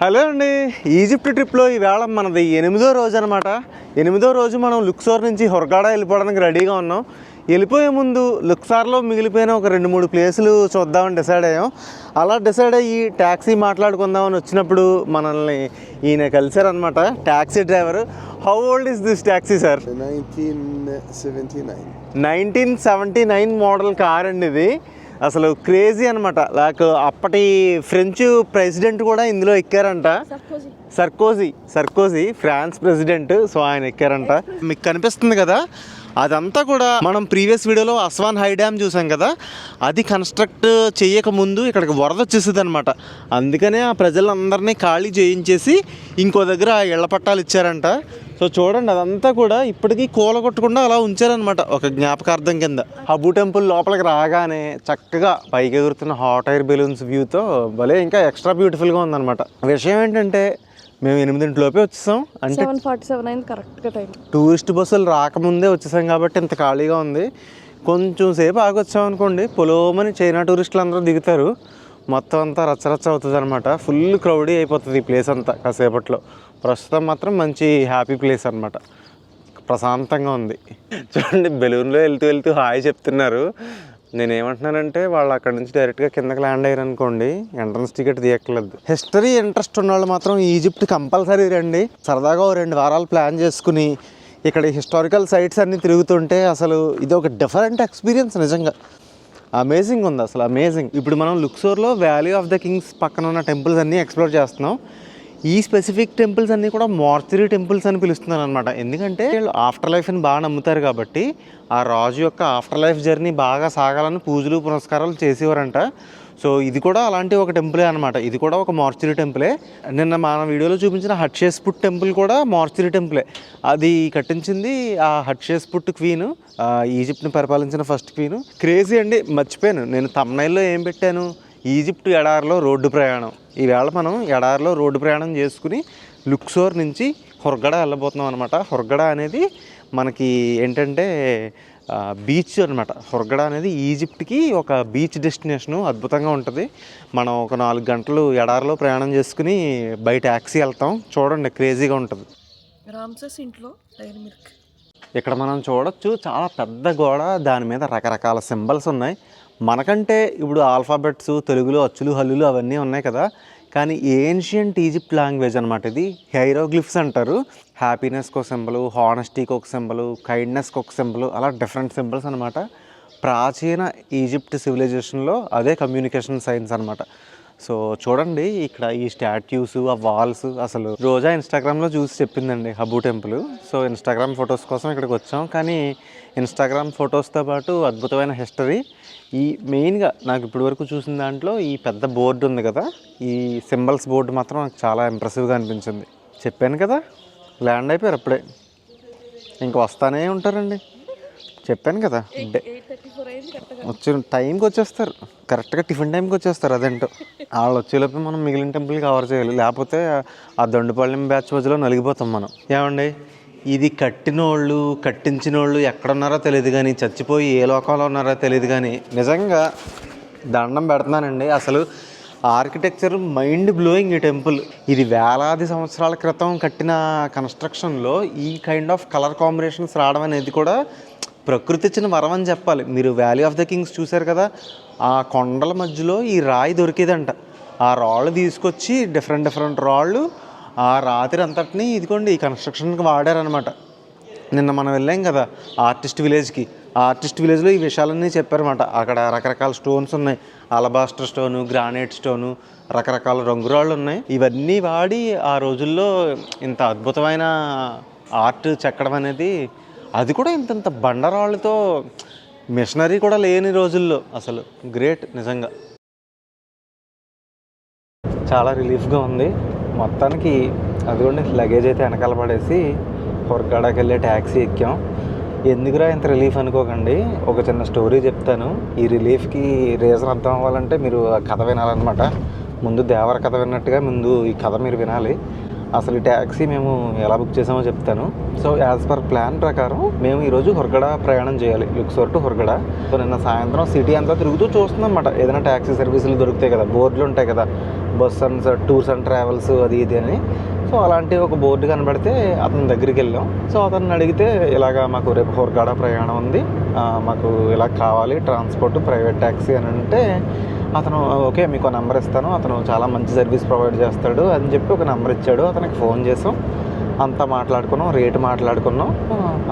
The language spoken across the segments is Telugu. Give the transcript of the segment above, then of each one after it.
హలో అండి, ఈజిప్ట్ ట్రిప్లో ఈవేళ మనది 8వ రోజు అనమాట. 8వ రోజు మనం లుక్సార్ నుంచి హుర్గాడా వెళ్ళిపోవడానికి రెడీగా ఉన్నాం. వెళ్ళిపోయే ముందు లుక్సార్లో మిగిలిపోయిన ఒక 2-3 ప్లేసులు చూద్దామని డిసైడ్ అయ్యాం. అలా డిసైడ్ అయ్యి ట్యాక్సీ మాట్లాడుకుందామని వచ్చినప్పుడు మనల్ని ఈయన కలిశారనమాట, taxi driver. How old is this taxi sir? 1979 model car అండి ఇది. అసలు క్రేజీ అనమాట. లైక్ అప్పటి ఫ్రెంచ్ ప్రెసిడెంట్ కూడా ఇందులో ఎక్కారంట. Sarkozy France president. సో ఆయన ఎక్కారంట. మీకు కనిపిస్తుంది కదా, అదంతా కూడా మనం ప్రీవియస్ వీడియోలో అస్వాన్ హై డ్యామ్ చూసాం కదా, అది కన్స్ట్రక్ట్ చేయక ముందు ఇక్కడికి వరద వచ్చేసింది అనమాట. అందుకనే ఆ ప్రజలందరినీ ఖాళీ చేయించేసి ఇంకో దగ్గర ఇళ్ల పట్టాలు ఇచ్చారంట. సో చూడండి, అదంతా కూడా ఇప్పటికీ కూలగొట్టకుండా అలా ఉంచారనమాట, ఒక జ్ఞాపకార్థం కింద. హబు టెంపుల్ లోపలికి రాగానే చక్కగా పైకి ఎగురుతున్న హాట్ ఎయిర్ బెలూన్స్ వ్యూతో భలే ఇంకా ఎక్స్ట్రా బ్యూటిఫుల్గా ఉందన్నమాట. విషయం ఏంటంటే మేము 8 వచ్చేసాం, అంటే 7:47 కరెక్ట్గా టైం. టూరిస్ట్ బస్సులు రాకముందే వచ్చేసాం కాబట్టి ఇంత ఖాళీగా ఉంది. కొంచెం సేపు ఆగొచ్చాం అనుకోండి, పొలోమని చైనా టూరిస్టులు అందరూ దిగుతారు, మొత్తం అంతా రచ్చరచ్చ అవుతుంది అనమాట. ఫుల్ క్రౌడీ అయిపోతుంది ఈ ప్లేస్ అంతా కాసేపట్లో. ప్రస్తుతం మాత్రం మంచి హ్యాపీ ప్లేస్ అనమాట, ప్రశాంతంగా ఉంది. చూడండి, బెలూన్లో వెళ్తూ హాయ్ చెప్తున్నారు. నేనేమంటున్నానంటే వాళ్ళు అక్కడ నుంచి డైరెక్ట్గా కిందకి ల్యాండ్ అయ్యారు అనుకోండి, ఎంట్రన్స్ టికెట్ తీయక్కర్లేదు. హిస్టరీ ఇంట్రెస్ట్ ఉన్న వాళ్ళు మాత్రం ఈజిప్ట్ కంపల్సరీ రండి. సరదాగా 2 వారాలు ప్లాన్ చేసుకుని ఇక్కడ హిస్టారికల్ సైట్స్ అన్నీ తిరుగుతుంటే అసలు ఇది ఒక డిఫరెంట్ ఎక్స్పీరియన్స్. నిజంగా అమేజింగ్ ఉంది, అసలు అమేజింగ్. ఇప్పుడు మనం లుక్సోర్లో వ్యాలీ ఆఫ్ ద కింగ్స్ పక్కన ఉన్న టెంపుల్స్ అన్నీ ఎక్స్ప్లోర్ చేస్తున్నాం. ఈ స్పెసిఫిక్ టెంపుల్స్ అన్నీ కూడా మార్చరీ టెంపుల్స్ అని పిలుస్తున్నాను అనమాట. ఎందుకంటే వీళ్ళు ఆఫ్టర్ లైఫ్ని బాగా నమ్ముతారు కాబట్టి ఆ రాజు యొక్క ఆఫ్టర్ లైఫ్ జర్నీ బాగా సాగాలని పూజలు పునస్కారాలు చేసేవారంట. సో ఇది కూడా అలాంటి ఒక టెంపులే అనమాట. ఇది కూడా ఒక మార్చరీ టెంపులే. నిన్న మన వీడియోలో చూపించిన హట్షేస్పుట్ టెంపుల్ కూడా మార్చరీ టెంపులే. అది కట్టించింది ఆ హట్షేస్పుట్ క్వీను, ఈజిప్ట్ని పరిపాలించిన ఫస్ట్ క్వీను. క్రేజీ అండి, మర్చిపోయాను నేను తమ్నైల్లో ఏం పెట్టాను, ఈజిప్ట్ ఎడారిలో రోడ్డు ప్రయాణం. ఈవేళ మనం ఎడారిలో రోడ్డు ప్రయాణం చేసుకుని లుక్సోర్ నుంచి హుర్గాడా వెళ్ళబోతున్నాం అనమాట. హుర్గాడా అనేది మనకి ఏంటంటే బీచ్ అనమాట. హుర్గాడా అనేది ఈజిప్ట్కి ఒక బీచ్ డెస్టినేషను, అద్భుతంగా ఉంటుంది. మనం ఒక 4 గంటలు ఎడారిలో ప్రయాణం చేసుకుని బై ట్యాక్సీ వెళ్తాం. చూడండి, క్రేజీగా ఉంటుంది. రామ్సెస్ ఇంట్లో డైరీ మిల్క్. ఇక్కడ మనం చూడొచ్చు, చాలా పెద్ద గోడ, దాని మీద రకరకాల సింబల్స్ ఉన్నాయి. మనకంటే ఇప్పుడు ఆల్ఫాబెట్స్, తెలుగులో అచ్చులు హల్లులు అవన్నీ ఉన్నాయి కదా, కానీ ఏన్షియంట్ ఈజిప్ట్ లాంగ్వేజ్ అనమాట ఇది. హైరోగ్లిఫ్స్ అంటారు. హ్యాపీనెస్కి ఒక సింబలు, హానెస్టీకి ఒక సింబలు, కైండ్నెస్కి ఒక సింబలు, అలా డిఫరెంట్ సింబల్స్ అనమాట. ప్రాచీన ఈజిప్ట్ సివిలైజేషన్లో అదే కమ్యూనికేషన్ సైన్స్ అనమాట. సో చూడండి, ఇక్కడ ఈ స్టాట్యూస్, ఆ వాల్స్, అసలు రోజా ఇన్స్టాగ్రామ్లో చూసి చెప్పిందండి Habu temple. So Instagram photos కోసం ఇక్కడికి వచ్చాం. కానీ ఇన్స్టాగ్రామ్ ఫొటోస్తో పాటు అద్భుతమైన హిస్టరీ. ఈ మెయిన్గా నాకు ఇప్పటివరకు చూసిన దాంట్లో ఈ పెద్ద బోర్డు ఉంది కదా, ఈ సింబల్స్ బోర్డు మాత్రం నాకు చాలా ఇంప్రెసివ్గా అనిపించింది. చెప్పాను కదా, ల్యాండ్ అయిపోయారు అప్పుడే, ఇంక వస్తానే ఉంటారండి. చెప్పాను కదా, వచ్చిన టైంకి వచ్చేస్తారు, కరెక్ట్గా టిఫిన్ టైంకి వచ్చేస్తారు. అదేంటో వాళ్ళు వచ్చేలోపు మనం మిగిలిన టెంపుల్ కవర్ చేయాలి, లేకపోతే ఆ దొండపల్లి బ్యాచ్ మధ్యలో నలిగిపోతాం మనం. ఏమండి, ఇది కట్టించిన వాళ్ళు ఎక్కడున్నారో తెలియదు, కానీ చచ్చిపోయి ఏ లోకంలో ఉన్నారో తెలియదు, కానీ నిజంగా దండం పెడుతున్నానండి. అసలు ఆర్కిటెక్చర్ మైండ్ బ్లోయింగ్ ఈ టెంపుల్. ఇది వేలాది సంవత్సరాల క్రితం కట్టిన కన్స్ట్రక్షన్లో ఈ కైండ్ ఆఫ్ కలర్ కాంబినేషన్స్ రావడం అనేది కూడా ప్రకృతి ఇచ్చిన వరం అని చెప్పాలి. మీరు వ్యాలీ ఆఫ్ ద కింగ్స్ చూశారు కదా, ఆ కొండల మధ్యలో ఈ రాయి దొరికేదంట. ఆ రాళ్ళు తీసుకొచ్చి డిఫరెంట్ రాళ్ళు ఆ రాత్రి అంతటినీ ఇదిగోండి ఈ కన్స్ట్రక్షన్కి వాడారనమాట. నిన్న మనం వెళ్ళాం కదా ఆర్టిస్ట్ విలేజ్కి, ఆ ఆర్టిస్ట్ విలేజ్లో ఈ విషయాలన్నీ చెప్పారన్నమాట. అక్కడ రకరకాల స్టోన్స్ ఉన్నాయి, అలబాస్టర్ స్టోను, గ్రానైట్ స్టోను, రకరకాల రంగురాళ్ళు ఉన్నాయి. ఇవన్నీ వాడి ఆ రోజుల్లో ఇంత అద్భుతమైన ఆర్ట్ చెక్కడం అనేది, అది కూడా ఇంత బండరాళ్ళతో, మిషనరీ కూడా లేని రోజుల్లో, అసలు గ్రేట్ నిజంగా. చాలా రిలీఫ్గా ఉంది మొత్తానికి. అదిగోండి లగేజ్ అయితే వెనకాల పడేసి హుర్గాడాకి వెళ్ళే ట్యాక్సీ ఎక్కాం. ఎందుకురా ఇంత రిలీఫ్ అనుకోకండి, ఒక చిన్న స్టోరీ చెప్తాను. ఈ రిలీఫ్కి రీజన్ అర్థం అవ్వాలంటే మీరు ఆ కథ వినాలన్నమాట. ముందు దేవర కథ విన్నట్టుగా ముందు ఈ కథ మీరు వినాలి. అసలు ఈ ట్యాక్సీ మేము ఎలా బుక్ చేసామో చెప్తాను. సో యాజ్ పర్ ప్లాన్ ప్రకారం మేము ఈరోజు హుర్గాడా ప్రయాణం చేయాలి, లుక్సోర్ టు హుర్గాడా. సో నిన్న సాయంత్రం సిటీ అంతా తిరుగుతూ చూస్తున్నాం అన్నమాట, ఏదైనా ట్యాక్సీ సర్వీసులు దొరుకుతాయి కదా, బోర్డులు ఉంటాయి కదా, bus and tours and travels అది ఇది అని. సో అలాంటి ఒక బోర్డు కనబడితే అతని దగ్గరికి వెళ్ళాం. సో అతన్ని అడిగితే ఇలాగా మాకు రేపు హోర్గాడా ప్రయాణం ఉంది, మాకు ఇలా కావాలి ట్రాన్స్పోర్ట్ ప్రైవేట్ ట్యాక్సీ అని అంటే అతను ఓకే మీకు నెంబర్ ఇస్తాను, అతను చాలా మంచి సర్వీస్ ప్రొవైడ్ చేస్తాడు అని చెప్పి ఒక నెంబర్ ఇచ్చాడు. అతనికి ఫోన్ చేసాం, అంతా మాట్లాడుకున్నాం, రేటు మాట్లాడుకున్నాం.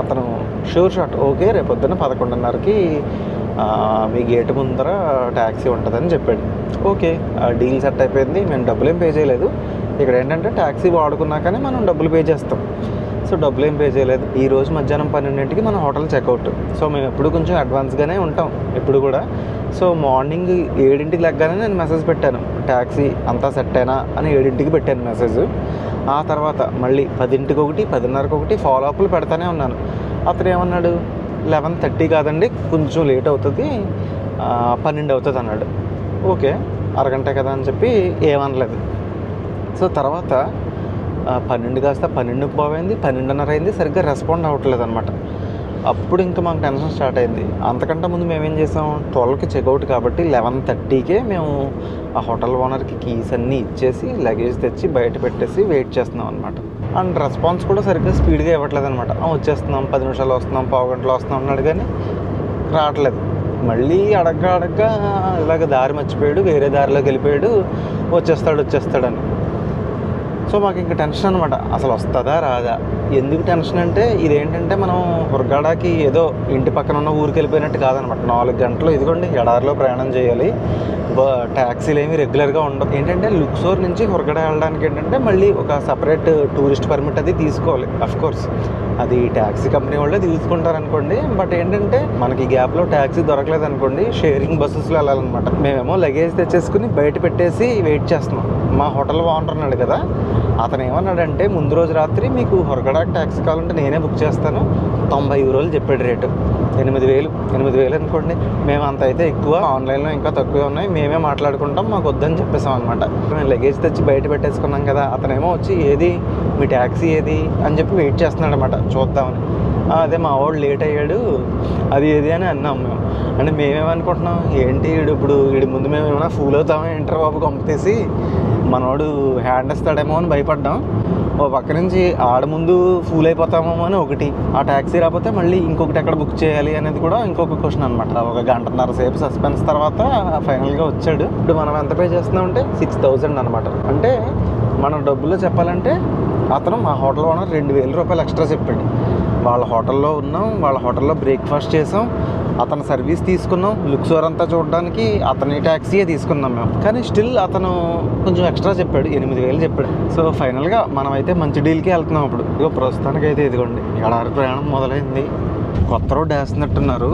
అతను షూర్ షాట్ ఓకే రేపు పొద్దున్న 11:30కి మీ గేటు ముందర ట్యాక్సీ ఉంటుందని చెప్పాడు. ఓకే డీల్ సెట్ అయిపోయింది. మేము డబ్బులు ఏం పే చేయలేదు. ఇక్కడ ఏంటంటే ట్యాక్సీ వాడుకున్నా కానీ మనం డబ్బులు పే చేస్తాం. సో డబ్బులు ఏం పే చేయలేదు. ఈరోజు మధ్యాహ్నం 12ంటికి మన హోటల్ చెక్అవుట్. సో మేము ఎప్పుడు కొంచెం అడ్వాన్స్గానే ఉంటాం ఎప్పుడు కూడా. సో మార్నింగ్ 7ంటికి లెగ్గానే నేను మెసేజ్ పెట్టాను, ట్యాక్సీ అంతా సెట్ అయినా అని 7ంటికి పెట్టాను మెసేజ్. ఆ తర్వాత మళ్ళీ 10ంటికి ఒకటి 10:30కి ఒకటి ఫాలో అప్లు పెడతానే ఉన్నాను. అతను ఏమన్నాడు, 11:30 కాదండి కొంచెం లేట్ అవుతుంది, 12 అవుతుంది అన్నాడు. ఓకే అరగంట కదా అని చెప్పి ఏమనలేదు. సో తర్వాత 12 కాస్త 12కి పోయింది, 12:30 అయింది, సరిగ్గా రెస్పాండ్ అవ్వట్లేదు అనమాట. అప్పుడు ఇంకా మాకు టెన్షన్ స్టార్ట్ అయింది. అంతకంటే ముందు మేము ఏం చేసాం, 12కి చెక్అవుట్ కాబట్టి 11:30కే మేము ఆ హోటల్ ఓనర్కి కీస్ అన్నీ ఇచ్చేసి లగేజ్ తెచ్చి బయట పెట్టేసి వెయిట్ చేస్తున్నాం అనమాట. అండ్ రెస్పాన్స్ కూడా సరిగ్గా స్పీడ్గా ఇవ్వట్లేదు అనమాట. వచ్చేస్తున్నాం, 10 నిమిషాలు వస్తున్నాం, పావు గంటలో వస్తున్నాం అన్నాడు కానీ రావట్లేదు. మళ్ళీ అడగ్గా ఇలాగ దారి మర్చిపోయాడు, వేరే దారిలోకి వెళ్ళిపోయాడు, వచ్చేస్తాడని. సో మాకు ఇంకా టెన్షన్ అనమాట, అసలు వస్తుందా రాదా. ఎందుకు టెన్షన్ అంటే ఇదేంటంటే మనం హుర్గాడాకి ఏదో ఇంటి పక్కన ఉన్న ఊరికి వెళ్ళిపోయినట్టు కాదనమాట. 4 గంటలు ఇదిగోండి ఎడారిలో ప్రయాణం చేయాలి. ట్యాక్సీలు ఏమి రెగ్యులర్గా ఉండవు. ఏంటంటే లుక్సోర్ నుంచి హుర్గాడా వెళ్ళడానికి ఏంటంటే మళ్ళీ ఒక సపరేట్ టూరిస్ట్ పర్మిట్ అది తీసుకోవాలి. అఫ్కోర్స్ అది ట్యాక్సీ కంపెనీ వాళ్ళే తీసుకుంటారు అనుకోండి. బట్ ఏంటంటే మనకి గ్యాప్లో ట్యాక్సీ దొరకలేదు అనుకోండి, షేరింగ్ బస్సెస్లో వెళ్ళాలన్నమాట. మేమేమో లగేజ్ తెచ్చేసుకుని బయట పెట్టేసి వెయిట్ చేస్తున్నాం. మా హోటల్ ఓనర్ ఉన్నాడు కదా, అతను ఏమన్నాడంటే ముందు రోజు రాత్రి మీకు హుర్గాడాకి ట్యాక్సీ కావాలంటే నేనే బుక్ చేస్తాను, 90 యూరోలు చెప్పాడు రేటు. 8,000 అనుకోండి. మేము అంత అయితే ఎక్కువ, ఆన్లైన్లో ఇంకా తక్కువే ఉన్నాయి, మేమే మాట్లాడుకుంటాం, మాకు వద్దని చెప్పేసాం అనమాట. మేము లగేజ్ తెచ్చి బయట పెట్టేసుకున్నాం కదా, అతనేమో వచ్చి ఏది మీ ట్యాక్సీ ఏది అని చెప్పి వెయిట్ చేస్తున్నాడు అనమాట చూద్దామని. అదే మా వాడు లేట్ అయ్యాడు అది ఏది అని అన్నాం మేము. అంటే మేమేమనుకుంటున్నాం, ఏంటి వీడి ముందు మేము ఏమైనా ఫూల్ అవుతామో ఇంటర్ బాబు కంపెతీసి మనవాడు హ్యాండ్ ఇస్తాడేమో అని భయపడ్డాం. ఓ పక్క నుంచి ఆడ ముందు ఫూల్ అయిపోతామో అని ఒకటి, ఆ ట్యాక్సీ రాకపోతే మళ్ళీ ఇంకొకటి ఎక్కడ బుక్ చేయాలి అనేది కూడా ఇంకొక క్వశ్చన్ అనమాట. ఒక 1.5 సేపు సస్పెన్స్ తర్వాత ఫైనల్గా వచ్చాడు. ఇప్పుడు మనం ఎంత పే చేస్తున్నామంటే 6,000 అనమాట. అంటే మన డబ్బుల్లో చెప్పాలంటే అతను మా హోటల్ ఓనర్ 2,000 రూపాయలు ఎక్స్ట్రా చెప్పాడు. వాళ్ళ హోటల్లో ఉన్నాం, వాళ్ళ హోటల్లో బ్రేక్ఫాస్ట్ చేసాం, అతను సర్వీస్ తీసుకున్నాం, లుక్సోర్ అంతా చూడడానికి అతని ట్యాక్సీయే తీసుకున్నాం మేము. కానీ స్టిల్ అతను కొంచెం ఎక్స్ట్రా చెప్పాడు, 8,000 చెప్పాడు. సో ఫైనల్గా మనం అయితే మంచి డీల్కి వెళ్తున్నాం. ఇప్పుడు ఇదిగో ప్రస్తుతానికైతే ఇదిగోండి ఎడారి ప్రయాణం మొదలైంది. కొత్త రోడ్డు వేస్తున్నట్టున్నారు,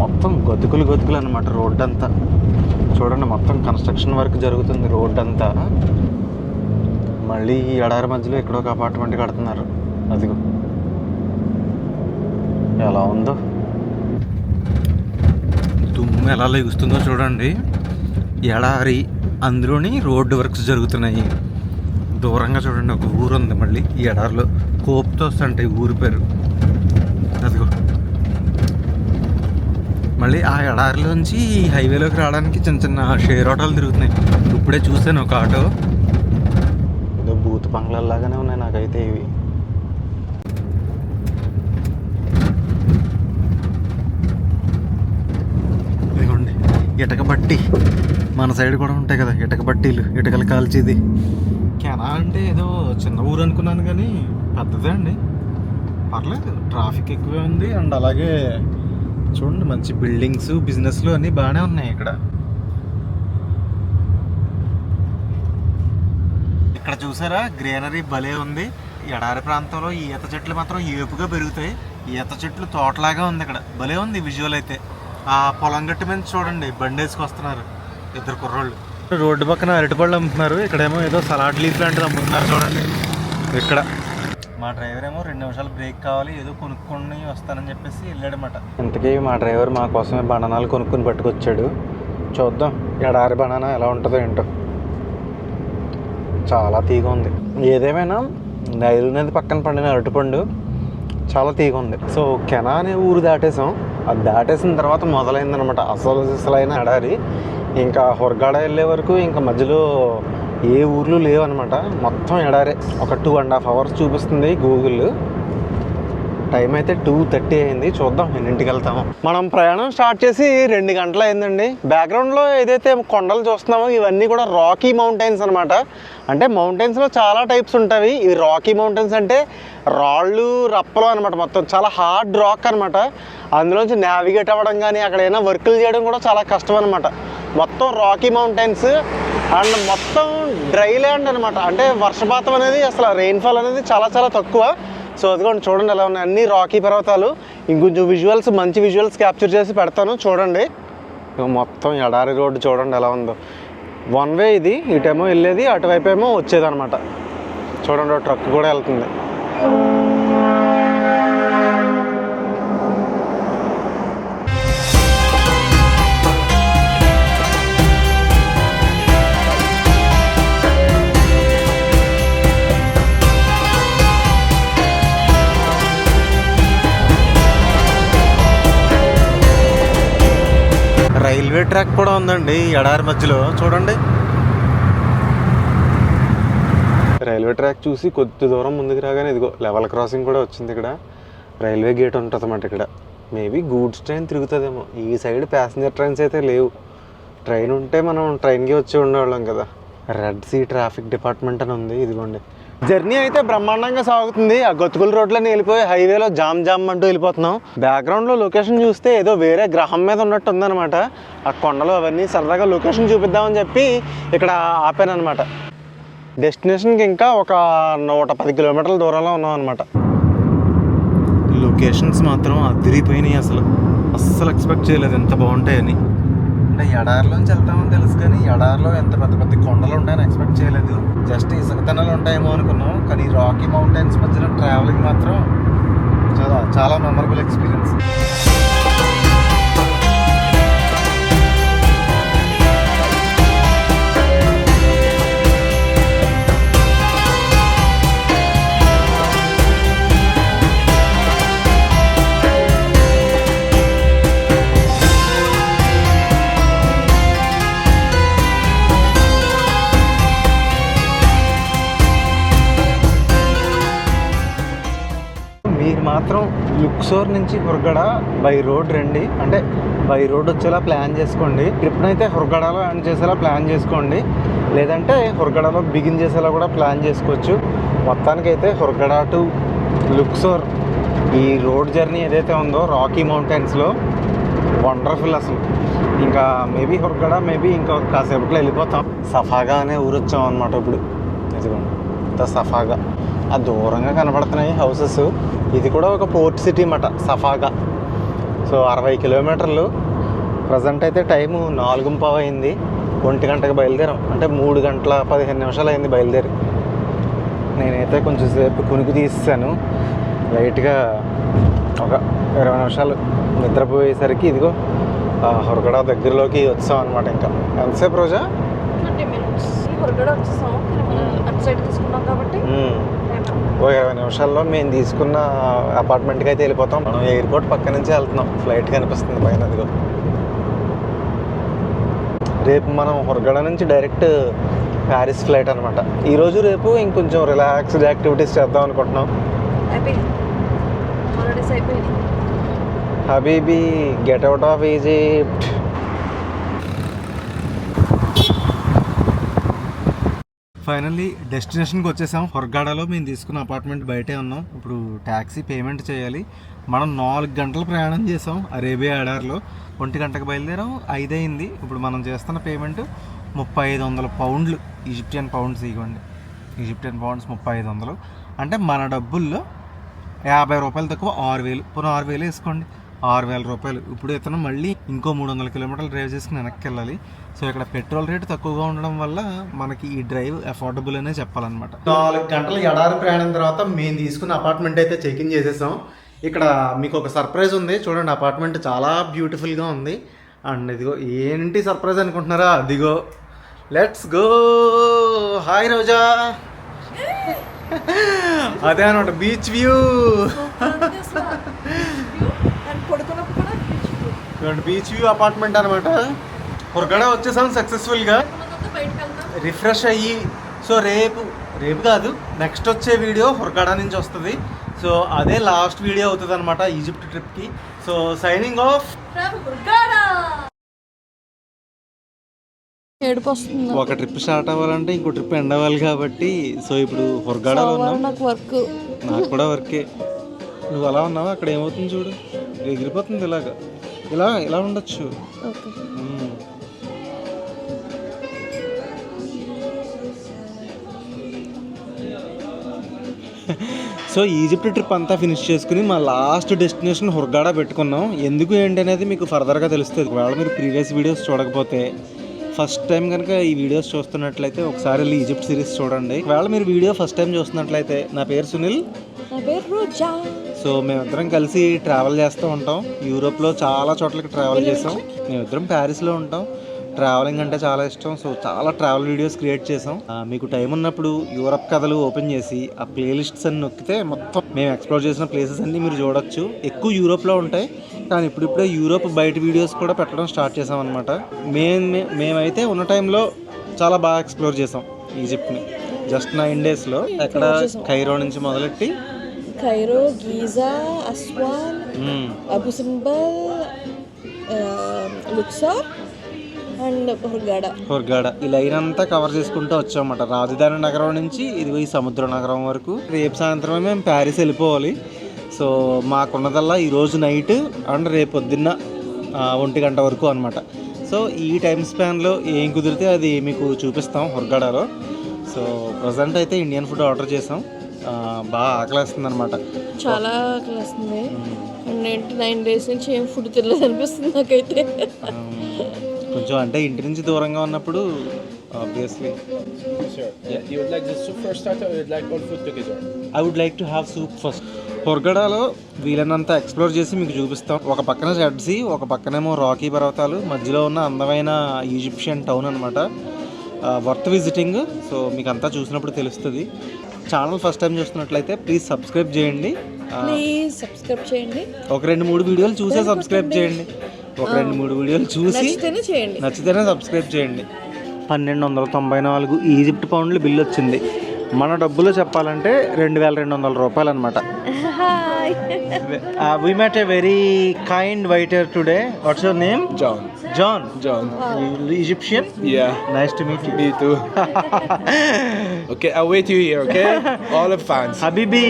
మొత్తం గతుకులు అనమాట. రోడ్డు అంతా చూడండి, మొత్తం కన్స్ట్రక్షన్ వర్క్ జరుగుతుంది రోడ్డు అంతా. మళ్ళీ ఈ ఎడారి మధ్యలో ఎక్కడో ఒక అపార్ట్మెంట్ కడుతున్నారు. అదిగో ఎలా ఉందో, దుమ్ము ఎలా లెగుస్తుందో చూడండి. ఎడారి అందులోని రోడ్డు వర్క్స్ జరుగుతున్నాయి. దూరంగా చూడండి ఒక ఊరు ఉంది, మళ్ళీ ఈ ఎడారిలో కోప్తోస్ అంటే ఊరి పేరు. అదిగో మళ్ళీ ఆ ఎడారిలోంచి ఈ హైవేలోకి రావడానికి చిన్న షేర్ ఆటోలు తిరుగుతున్నాయి. ఇప్పుడే చూసాను ఒక ఆటో, ఏదో బూత్ బంగ్లాల్లాగానే ఉన్నాయి నాకైతే ఇవి. ఇటక బట్టి మన సైడ్ కూడా ఉంటాయి కదా ఇటక బట్టీలు, ఇటకలు కాల్చేది. కెనా అంటే ఏదో చిన్న ఊరు అనుకున్నాను కానీ పెద్దదే అండి, పర్లేదు. ట్రాఫిక్ ఎక్కువే ఉంది. అండ్ అలాగే చూడండి మంచి బిల్డింగ్స్, బిజినెస్లు అన్నీ బాగానే ఉన్నాయి ఇక్కడ. ఇక్కడ చూసారా గ్రీనరీ భలే ఉంది. ఎడారి ప్రాంతంలో ఈత చెట్లు మాత్రం ఏపుగా పెరుగుతాయి. ఈత చెట్లు తోటలాగా ఉంది ఇక్కడ, భలే ఉంది విజువల్ అయితే. ఆ పొలం గట్టి మీద చూడండి బండి వేసుకొస్తున్నారు 2 కుర్రోళ్ళు. రోడ్డు పక్కన అరటిపళ్ళు అమ్ముతున్నారు. ఇక్కడేమో ఏదో సలాడ్ లీఫ్ లాంటిది అమ్ముతున్నారు చూడండి. ఇక్కడ మా డ్రైవర్ ఏమో 2 నిమిషాలు బ్రేక్ కావాలి, ఏదో కొనుక్కొని వస్తానని చెప్పేసి వెళ్ళాడనమాట. ఇంతకీ మా డ్రైవర్ మా కోసమే బనానాలు కొనుక్కొని పట్టుకొచ్చాడు. చూద్దాం ఎడారి బనానా ఎలా ఉంటుందో ఏంటో. చాలా తీగ ఉంది. ఏదేమైనా నైలు నది పక్కన పండిన అరటిపండు చాలా తీగ ఉంది. సో కెనా అనే ఊరు దాటేసాం. అది దాటేసిన తర్వాత మొదలైందనమాట అసలైన ఎడారి. ఇంకా హుర్గాడా వెళ్ళే వరకు ఇంకా మధ్యలో ఏ ఊర్లు లేవు అనమాట, మొత్తం ఎడారే. ఒక 2.5 hours చూపిస్తుంది గూగుల్. టైం అయితే 2:30 అయింది. చూద్దాం ఎన్నింటికి వెళ్తాము. మనం ప్రయాణం స్టార్ట్ చేసి 2 గంటలు అయిందండి. బ్యాక్గ్రౌండ్లో ఏదైతే కొండలు చూస్తున్నామో ఇవన్నీ కూడా రాకీ మౌంటైన్స్ అనమాట. అంటే మౌంటైన్స్లో చాలా టైప్స్ ఉంటాయి. ఇవి రాకీ మౌంటైన్స్ అంటే రాళ్ళు రప్పలు అనమాట. మొత్తం చాలా హార్డ్ రాక్ అనమాట. అందులోంచి నావిగేట్ అవ్వడం కానీ అక్కడ ఏమైనా వర్కులు చేయడం కూడా చాలా కష్టం అనమాట. మొత్తం రాకీ మౌంటైన్స్ అండ్ మొత్తం డ్రై ల్యాండ్ అనమాట. అంటే వర్షపాతం అనేది అసలు రెయిన్ఫాల్ అనేది చాలా చాలా తక్కువ. సో అదిగోండి చూడండి ఎలా ఉన్నాయి అన్ని రాకీ పర్వతాలు. ఇంకొంచెం విజువల్స్, మంచి విజువల్స్ క్యాప్చర్ చేసి పెడతాను చూడండి. మొత్తం ఎడారి రోడ్డు చూడండి ఎలా ఉందో. 1 way ఇది, ఇటేమో వెళ్ళేది, అటువైపు ఏమో వచ్చేది అనమాట. చూడండి ట్రక్ కూడా వెళ్తుంది. రైల్వే ట్రాక్ కూడా ఉందండి ఎడారి మధ్యలో చూడండి. రైల్వే ట్రాక్ చూసి కొద్ది దూరం ముందుకు రాగానే ఇదిగో లెవెల్ క్రాసింగ్ కూడా వచ్చింది. ఇక్కడ రైల్వే గేట్ ఉంటుంది అన్నమాట. ఇక్కడ మేబీ గూడ్స్ ట్రైన్ తిరుగుతుందేమో. ఈ సైడ్ ప్యాసింజర్ ట్రైన్స్ అయితే లేవు. ట్రైన్ ఉంటే మనం ట్రైన్కి వచ్చి ఉండేవాళ్ళం కదా. రెడ్ సీ ట్రాఫిక్ డిపార్ట్మెంట్ అని ఉంది. ఇదిగోండి జర్నీ అయితే బ్రహ్మాండంగా సాగుతుంది. ఆ గొత్తుకుల రోడ్లని వెళ్ళిపోయి హైవేలో జామ్ అంటూ వెళ్ళిపోతున్నాం. బ్యాక్గ్రౌండ్లో లొకేషన్ చూస్తే ఏదో వేరే గ్రహం మీద ఉన్నట్టు ఉందన్నమాట. ఆ కొండలు అవన్నీ సరదాగా లొకేషన్ చూపిద్దామని చెప్పి ఇక్కడ ఆపాను అనమాట. డెస్టినేషన్కి ఇంకా ఒక 110 kilometers దూరంలో ఉన్నాం అనమాట. లొకేషన్స్ మాత్రం అదిరిపోయినాయి. అస్సలు ఎక్స్పెక్ట్ చేయలేదు ఎంత బాగుంటాయని. అంటే ఎడారిలోంచి వెళ్తామని తెలుసు కానీ ఎడారిలో ఎంత పెద్ద పెద్ద కొండలు ఉంటాయని ఎక్స్పెక్ట్ చేయలేదు. జస్ట్ ఇసుక తెన్నలు ఉంటాయేమో అనుకున్నాం. కానీ రాకీ మౌంటైన్స్ మధ్యలో ట్రావెలింగ్ మాత్రం చాలా మెమరబుల్ ఎక్స్పీరియన్స్. మాత్రం లుక్సోర్ నుంచి హుర్గడ బై రోడ్ రండి. అంటే బై రోడ్ వచ్చేలా ప్లాన్ చేసుకోండి. ట్రిప్ని అయితే హుర్గడలో ఎండ్ చేసేలా ప్లాన్ చేసుకోండి. లేదంటే హుర్గడలో బిగిన్ చేసేలా కూడా ప్లాన్ చేసుకోవచ్చు. మొత్తానికైతే హుర్గడ టు లుక్సోర్ ఈ రోడ్ జర్నీ ఏదైతే ఉందో రాకీ మౌంటైన్స్లో వండర్ఫుల్ అసలు. ఇంకా మేబీ హుర్గడ మేబీ ఇంకా కాసేపట్లో వెళ్ళిపోతాం. సఫాగా అనే ఊరు వచ్చాం అనమాట. ఇప్పుడు ఇదిగోండి ఇంత సఫాగా ఆ దూరంగా కనబడుతున్నాయి హౌసెస్. ఇది కూడా ఒక పోర్ట్ సిటీ అన్నమాట సఫాగా. So 60 kilometers. ప్రజెంట్ అయితే టైము 4:15 అయింది. 1 గంటకు బయలుదేరాం. అంటే 3 గంటల 15 నిమిషాలు అయింది బయలుదేరి. నేనైతే కొంచెం సేపు కునికి తీసాను. లైట్గా ఒక 20 నిమిషాలు నిద్రపోయేసరికి ఇదిగో హుర్గడ దగ్గరలోకి వచ్చాం అనమాట. ఇంకా ఎంతసేపు రోజా 20 minutes హుర్గడ వచ్చేసాం. అటు సైడ్ తీసుకున్నాం కాబట్టి ఓ 20 నిమిషాల్లో మేము తీసుకున్న అపార్ట్మెంట్కి అయితే వెళ్ళిపోతాం. మనం ఎయిర్పోర్ట్ పక్క నుంచి వెళ్తున్నాం. ఫ్లైట్ కనిపిస్తుంది పైన అదిగో. రేపు మనం హుర్గడ నుంచి డైరెక్ట్ ప్యారిస్ ఫ్లైట్ అనమాట. ఈరోజు రేపు ఇంకొంచెం రిలాక్స్డ్ యాక్టివిటీస్ చేద్దాం అనుకుంటున్నాం. హబీబీ get out of Egypt. Finally డెస్టినేషన్కి వచ్చేసాం. హుర్గడలో మేము తీసుకున్న అపార్ట్మెంట్ బయటే ఉన్నాం. ఇప్పుడు ట్యాక్సీ పేమెంట్ చేయాలి. మనం 4 గంటలు ప్రయాణం చేసాం అరేబియా ఎడారిలో. 1 గంటకు బయలుదేరాం, 5 అయింది. ఇప్పుడు మనం చేస్తున్న పేమెంట్ 3500 pounds ఈజిప్షియన్ పౌండ్స్. ఇవ్వండి ఈజిప్షియన్ పౌండ్స్ 3500 అంటే మన డబ్బుల్లో ₹50 తక్కువ 6000. పోనీ 6000 వేసుకోండి, ₹6000. ఇప్పుడు ఇతను మళ్ళీ ఇంకో 300 kilometers డ్రైవ్ చేసుకుని వెనక్కి వెళ్ళాలి. సో ఇక్కడ పెట్రోల్ రేట్ తక్కువగా ఉండడం వల్ల మనకి ఈ డ్రైవ్ అఫోర్డబుల్ అనే చెప్పాలన్నమాట. 4 గంటల ఎడారి ప్రయాణం తర్వాత మేము తీసుకున్న అపార్ట్మెంట్ అయితే చెక్-ఇన్ చేసేసాం. ఇక్కడ మీకు ఒక సర్ప్రైజ్ ఉంది చూడండి. అపార్ట్మెంట్ చాలా బ్యూటిఫుల్గా ఉంది. అండ్ ఇదిగో ఏంటి సర్ప్రైజ్ అనుకుంటున్నారా? అదిగో లెట్స్ గో. హాయ్ రోజా. అదే అనమాట beach view. Beach view apartment అనమాట. హుర్గడ వచ్చేసాం సక్సెస్ఫుల్గా. రిఫ్రెష్ అయ్యి సో రేపు కాదు నెక్స్ట్ వచ్చే వీడియో హుర్గాడా నుంచి వస్తుంది. సో అదే లాస్ట్ వీడియో అవుతుంది అనమాట ఈజిప్ట్ ట్రిప్కి. So signing off. ఏడుపు వస్తుంది. ఒక ట్రిప్ స్టార్ట్ అవ్వాలంటే ఇంకో ట్రిప్ ఎండ్ అవ్వాలి కాబట్టి సో ఇప్పుడు హుర్గాడాలో ఉన్నాం. నాకు వర్క్, నాకు కూడా వర్కే. నువ్వు అలా ఉన్నావా? అక్కడ ఏమవుతుంది చూడు, ఎగిరిపోతుంది ఇలా ఉండొచ్చు. సో ఈజిప్ట్ ట్రిప్ అంతా ఫినిష్ చేసుకుని మా లాస్ట్ డెస్టినేషన్ హుర్గాడా పెట్టుకున్నాం. ఎందుకు ఏంటి అనేది మీకు ఫర్దర్గా తెలుస్తుంది. ఒకవేళ మీరు ప్రీవియస్ వీడియోస్ చూడకపోతే ఫస్ట్ టైం కనుక ఈ వీడియోస్ చూస్తున్నట్లయితే ఒకసారి వెళ్ళి ఈజిప్ట్ సిరీస్ చూడండి. ఒకవేళ మీరు వీడియో ఫస్ట్ టైం చూస్తున్నట్లయితే నా పేరు సునీల్. నా పేరు రోజా. సో మేమిద్దరం కలిసి ట్రావెల్ చేస్తూ ఉంటాం. యూరోప్లో చాలా చోట్లకి ట్రావెల్ చేసాం. మేమిద్దరం ప్యారిస్లో ఉంటాం. ట్రావెలింగ్ అంటే చాలా ఇష్టం. సో చాలా ట్రావెల్ వీడియోస్ క్రియేట్ చేసాం. మీకు టైం ఉన్నప్పుడు యూరప్ కథలు ఓపెన్ చేసి ఆ ప్లేలిస్ట్స్ అన్ని నొక్కితే మొత్తం మేము ఎక్స్ప్లోర్ చేసిన ప్లేసెస్ అన్నీ మీరు చూడొచ్చు. ఎక్కువ యూరోప్లో ఉంటాయి, కానీ ఇప్పుడిప్పుడే యూరోప్ బయట వీడియోస్ కూడా పెట్టడం స్టార్ట్ చేసాం అనమాట. మేమైతే ఉన్న టైంలో చాలా బాగా ఎక్స్ప్లోర్ చేసాం ఈజిప్ట్ని. జస్ట్ 9 డేస్లో ఎక్కడ కైరో నుంచి మొదలెట్టి Cairo, Giza, Aswan, Abu Simbel, Luxor and Hurghada ఈ లైన్ అంతా కవర్ చేసుకుంటూ వచ్చామన్నమాట. రాజధాని నగరం నుంచి ఇది ఈ సముద్ర నగరం వరకు. రేపు సాయంత్రమే మేము ప్యారిస్ వెళ్ళిపోవాలి. సో మాకున్నదల్లా ఈరోజు నైట్ అండ్ రేపు పొద్దున్న 1 గంట వరకు అనమాట. సో ఈ టైం స్పాన్లో ఏం కుదిరితే అది మీకు చూపిస్తాం హుర్గాడాలో. సో ప్రజెంట్ అయితే ఇండియన్ ఫుడ్ ఆర్డర్ చేసాం. బాగా ఆకలేస్తుంది అనమాట, చాలా ఆకలేస్తుంది. 9 డేస్ నుంచి ఏం ఫుడ్ తినలేదు అనిపిస్తుంది నాకైతే. కొంచెం అంటే ఇంటి నుంచి దూరంగా ఉన్నప్పుడు obviously. I would like to have soup first. హుర్గాడాలో వీలైనంత ఎక్స్ప్లోర్ చేసి మీకు చూపిస్తాం. ఒక పక్కన రెడ్ సీ, ఒక పక్కనేమో రాకీ పర్వతాలు, మధ్యలో ఉన్న అందమైన ఈజిప్షియన్ టౌన్ అనమాట. Worth visiting. సో మీకు అంతా చూసినప్పుడు తెలుస్తుంది. ఛానల్ ఫస్ట్ టైం చూస్తున్నట్లయితే ప్లీజ్ సబ్స్క్రైబ్ చేయండి. ఒక 2-3 వీడియోలు చూసే సబ్స్క్రైబ్ చేయండి. ఒక 2-3 వీడియోలు చూసి నచ్చితేనే సబ్స్క్రైబ్ చేయండి. 1294 ఈజిప్ట్ పౌండ్లు బిల్ వచ్చింది. మన డబ్బులు చెప్పాలంటే 2200 రూపాయలు అనమాట. We met a very kind waiter today. What's your name? John. Egyptian? Yeah. Nice to meet you. Me too. Okay, I'll wait you here, okay? All the fans. Habibi,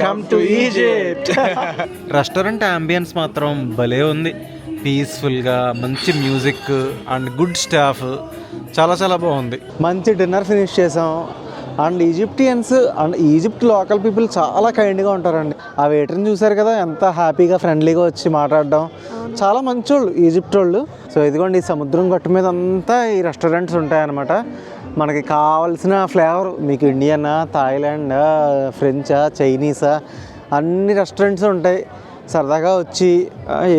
come to Egypt. Restaurant ambience మాత్రం భలే ఉంది. పీస్ఫుల్గా మంచి మ్యూజిక్ అండ్ గుడ్ స్టాఫ్, చాలా చాలా బాగుంది. మంచి డిన్నర్ ఫినిష్ చేసాం. And Egyptians and Egypt local people చాలా కైండ్గా ఉంటారండి. ఆ వెయిటర్ని చూసారు కదా, ఎంత హ్యాపీగా ఫ్రెండ్లీగా వచ్చి మాట్లాడడం. చాలా మంచోళ్ళు ఈజిప్ట్ వాళ్ళు. సో ఇదిగోండి, ఈ సముద్రం గట్టు మీద అంతా ఈ రెస్టారెంట్స్ ఉంటాయన్నమాట. మనకి కావాల్సిన ఫ్లేవర్ మీకు ఇండియనా, థాయిలాండా, ఫ్రెంచా, చైనీసా అన్ని రెస్టారెంట్స్ ఉంటాయి. సరదాగా వచ్చి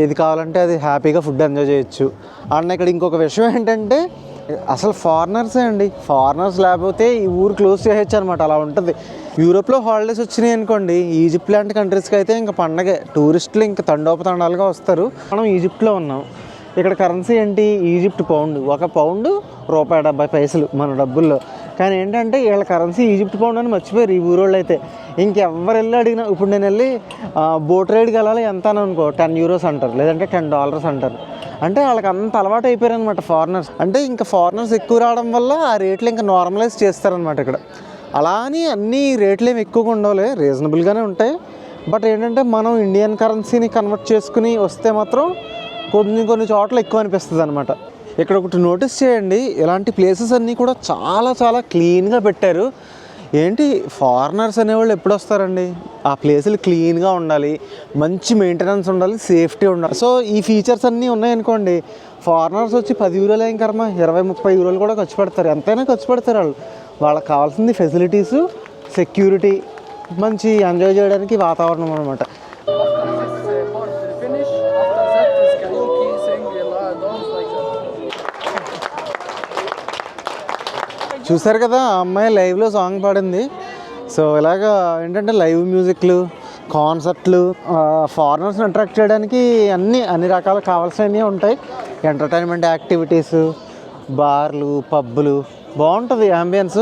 ఏది కావాలంటే అది హ్యాపీగా ఫుడ్ ఎంజాయ్ చేయొచ్చు. అండ్ ఇక్కడ ఇంకొక విషయం ఏంటంటే అసలు ఫారినర్సే అండి. ఫారినర్స్ లేకపోతే ఈ ఊరు క్లోజ్ చేయొచ్చు అనమాట. అలా ఉంటుంది. యూరోప్లో హాలిడేస్ వచ్చినాయి అనుకోండి, ఈజిప్ట్ లాంటి కంట్రీస్కి అయితే ఇంకా పండగే. టూరిస్టులు ఇంకా తండోపతండాలుగా వస్తారు. మనం ఈజిప్ట్లో ఉన్నాం. ఇక్కడ కరెన్సీ ఏంటి? Egypt pound. ఒక పౌండ్ ₹1.70 మన డబ్బుల్లో. కానీ ఏంటంటే వీళ్ళ కరెన్సీ ఈజిప్ట్ పౌండ్ అని మర్చిపోయారు ఈ ఊరోళ్ళు అయితే. ఇంకెవ్వరు వెళ్ళి అడిగినా, ఇప్పుడు నేను వెళ్ళి బోట్ రైడ్కి వెళ్ళాలి ఎంత అని అనుకో, €10 అంటారు, లేదంటే $10 అంటారు. అంటే వాళ్ళకి అంత అలవాటు అయిపోయారు అనమాట ఫారినర్స్. అంటే ఇంకా ఫారినర్స్ ఎక్కువ రావడం వల్ల ఆ రేట్లు ఇంకా నార్మలైజ్ చేస్తారనమాట ఇక్కడ. అలా అని అన్ని రేట్లు ఏమి ఎక్కువగా ఉండవులే, రీజనబుల్గానే ఉంటాయి. బట్ ఏంటంటే మనం ఇండియన్ కరెన్సీని కన్వర్ట్ చేసుకుని వస్తే మాత్రం కొన్ని చోట్ల ఎక్కువ అనిపిస్తుంది అనమాట. ఇక్కడ ఒకటి నోటీస్ చేయండి, ఇలాంటి ప్లేసెస్ అన్నీ కూడా చాలా చాలా క్లీన్గా పెట్టారు. ఏంటి ఫారినర్స్ అనేవాళ్ళు ఎప్పుడు వస్తారండి? ఆ ప్లేసులు క్లీన్గా ఉండాలి, మంచి మెయింటెనెన్స్ ఉండాలి, సేఫ్టీ ఉండాలి. సో ఈ ఫీచర్స్ అన్నీ ఉన్నాయనుకోండి, ఫారినర్స్ వచ్చి €10 ఏం కర్మ, €20-30 కూడా ఖర్చు పెడతారు. ఎంతైనా ఖర్చు పెడతారు వాళ్ళకి కావాల్సింది ఫెసిలిటీసు, సెక్యూరిటీ, మంచి ఎంజాయ్ చేయడానికి వాతావరణం అనమాట. చూసారు కదా, ఆ అమ్మాయి లైవ్లో సాంగ్ పాడింది. సో ఇలాగా ఏంటంటే లైవ్ మ్యూజిక్లు, కాన్సర్ట్లు, ఫారినర్స్ని అట్రాక్ట్ చేయడానికి అన్ని రకాలు కావాల్సినవి ఉంటాయి. ఎంటర్టైన్మెంట్ యాక్టివిటీసు, బార్లు, పబ్బులు, బాగుంటుంది అంబియన్స్.